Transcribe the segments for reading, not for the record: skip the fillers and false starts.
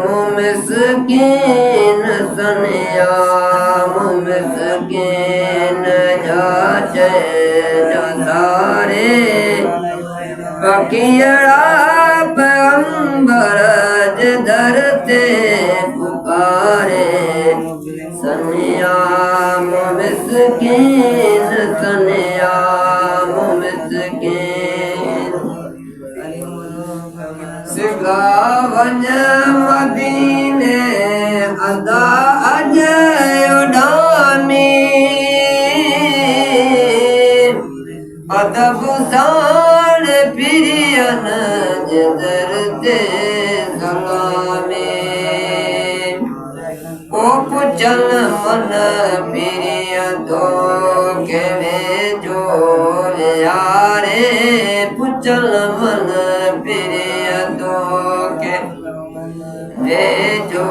मुमस्किन सनियाम मुमस्किन जाचे जारे पकियड़ा पैगंबर धरते पुकारे सनियाम मुमस्किन सनियाम मुमस्किन सिगावन मदीने अदा अजय उडामी अदब साण पिरियन जदर दे सलामे ओ पुचल मन पिरिय तो केवे जो यारे पुचल मन पिरिय तो के वे जो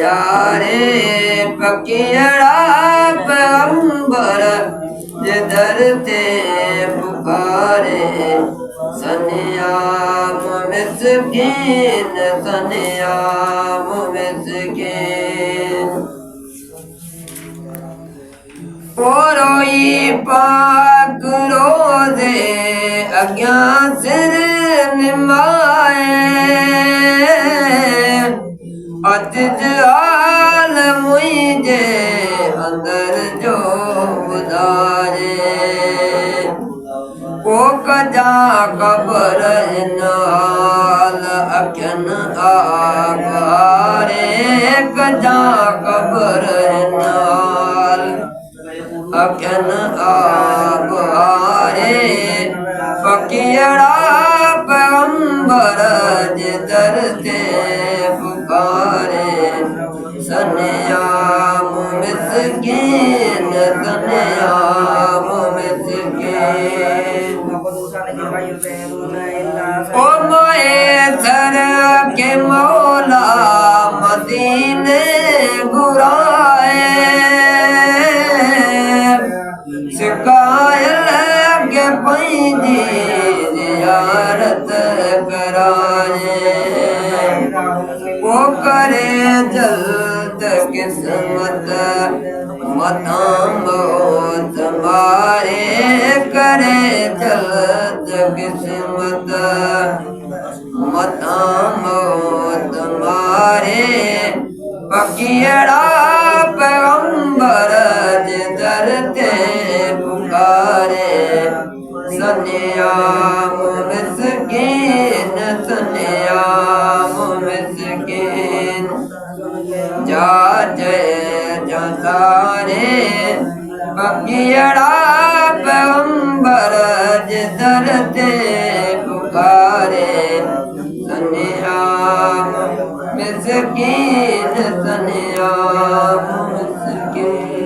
यारे पकियड़ा पैगंबर जिधर ते पुकारे सनियाम मिस्कीन सनियाम मिस्कीन रोई पाक रोज़े अग्ञा सिर निमाए अतिज आल मुझे अंदर जो गुजारे ओ कजा कबर नाल अखन आगारे कजा कबर नाल अखन आगारे पकियड़ा पैगंबर जिधर ते पुकारे सनियाम मिस्कीन सनियाम मिस्कीन ओ मोए सर के मौला मदीने बुराए शिकायल के पैदी जियारत कराए वो करे जल्द किस्मत मताम तुम्हारे करे जल्द किस्मत मताम तुम्हारे पकियड़ा पैगंबर जिधर ते पुकारे सनियाम मिस्कीन सनियाम मिस्कीन जा जय जारे पकियड़ा पैगंबर जिधर ते पुकारे सनियाम मिस्कीन सनियाम मिस्कीन